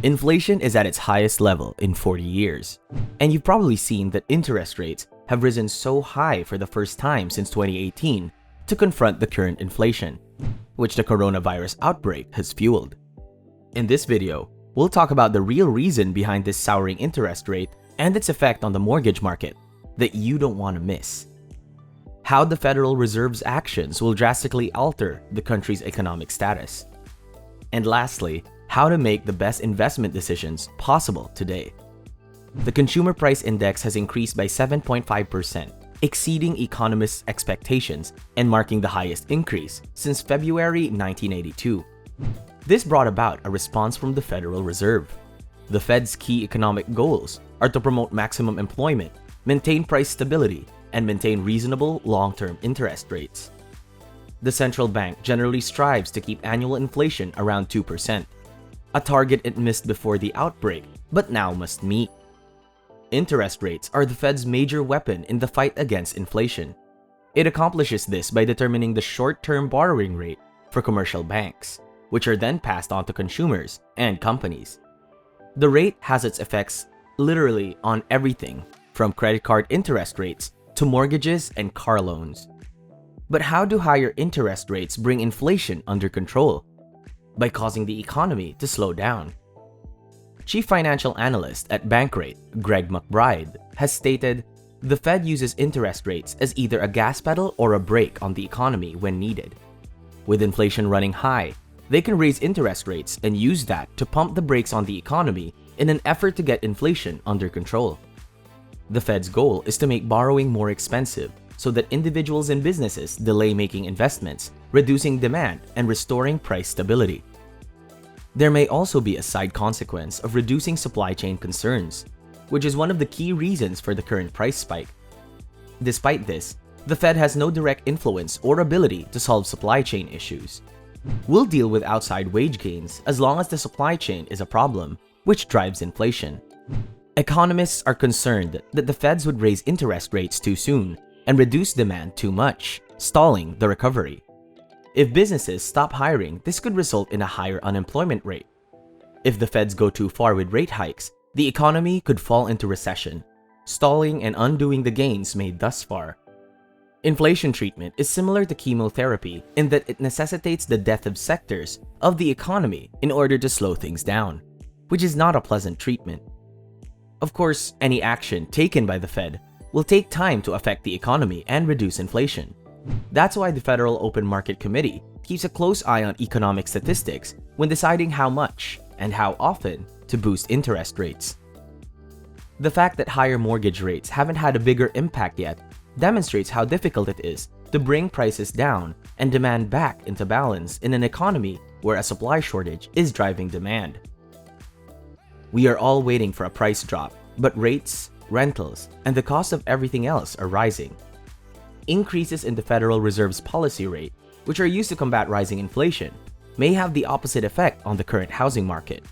Inflation is at its highest level in 40 years, and you've probably seen that interest rates have risen so high for the first time since 2018 to confront the current inflation, which the coronavirus outbreak has fueled. In this video, we'll talk about the real reason behind this soaring interest rate and its effect on the mortgage market that you don't want to miss. How the Federal Reserve's actions will drastically alter the country's economic status. And lastly, how to make the best investment decisions possible today. The Consumer Price Index has increased by 7.5%, exceeding economists' expectations and marking the highest increase since February 1982. This brought about a response from the Federal Reserve. The Fed's key economic goals are to promote maximum employment, maintain price stability, and maintain reasonable long-term interest rates. The central bank generally strives to keep annual inflation around 2%, a target it missed before the outbreak but now must meet. Interest rates are the Fed's major weapon in the fight against inflation. It accomplishes this by determining the short-term borrowing rate for commercial banks, which are then passed on to consumers and companies. The rate has its effects literally on everything, from credit card interest rates to mortgages and car loans. But how do higher interest rates bring inflation under control? By causing the economy to slow down. Chief Financial Analyst at Bankrate, Greg McBride, has stated, "The Fed uses interest rates as either a gas pedal or a brake on the economy when needed. With inflation running high, they can raise interest rates and use that to pump the brakes on the economy in an effort to get inflation under control. The Fed's goal is to make borrowing more expensive so that individuals and businesses delay making investments, reducing demand and restoring price stability. There may also be a side consequence of reducing supply chain concerns, which is one of the key reasons for the current price spike. Despite this, the Fed has no direct influence or ability to solve supply chain issues. We'll deal with outside wage gains as long as the supply chain is a problem, which drives inflation. Economists are concerned that the Feds would raise interest rates too soon and reduce demand too much, stalling the recovery. If businesses stop hiring, this could result in a higher unemployment rate. If the Feds go too far with rate hikes, the economy could fall into recession, stalling and undoing the gains made thus far. Inflation treatment is similar to chemotherapy in that it necessitates the death of sectors of the economy in order to slow things down, which is not a pleasant treatment. Of course, any action taken by the Fed will take time to affect the economy and reduce inflation. That's why the Federal Open Market Committee keeps a close eye on economic statistics when deciding how much and how often to boost interest rates. The fact that higher mortgage rates haven't had a bigger impact yet demonstrates how difficult it is to bring prices down and demand back into balance in an economy where a supply shortage is driving demand. We are all waiting for a price drop, but rates, rentals, and the cost of everything else are rising. Increases in the Federal Reserve's policy rate, which are used to combat rising inflation, may have the opposite effect on the current housing market.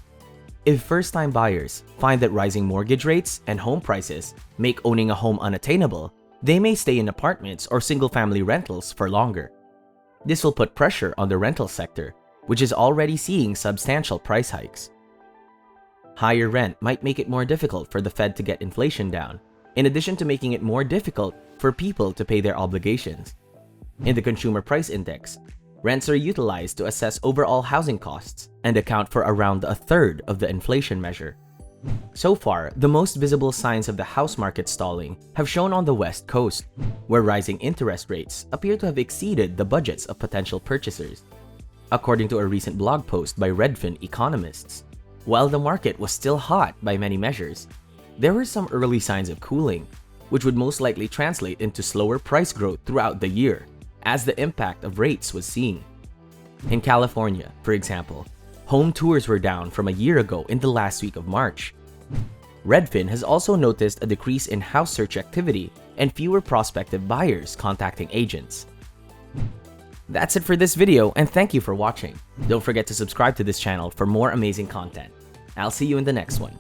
If first-time buyers find that rising mortgage rates and home prices make owning a home unattainable, they may stay in apartments or single-family rentals for longer. This will put pressure on the rental sector, which is already seeing substantial price hikes. Higher rent might make it more difficult for the Fed to get inflation down, in addition to making it more difficult for people to pay their obligations. In the Consumer Price Index, rents are utilized to assess overall housing costs and account for around a third of the inflation measure. So far, the most visible signs of the house market stalling have shown on the West Coast, where rising interest rates appear to have exceeded the budgets of potential purchasers. According to a recent blog post by Redfin economists, while the market was still hot by many measures, there were some early signs of cooling, which would most likely translate into slower price growth throughout the year, as the impact of rates was seen. In California, for example, home tours were down from a year ago in the last week of March. Redfin has also noticed a decrease in house search activity and fewer prospective buyers contacting agents. That's it for this video, and thank you for watching. Don't forget to subscribe to this channel for more amazing content. I'll see you in the next one.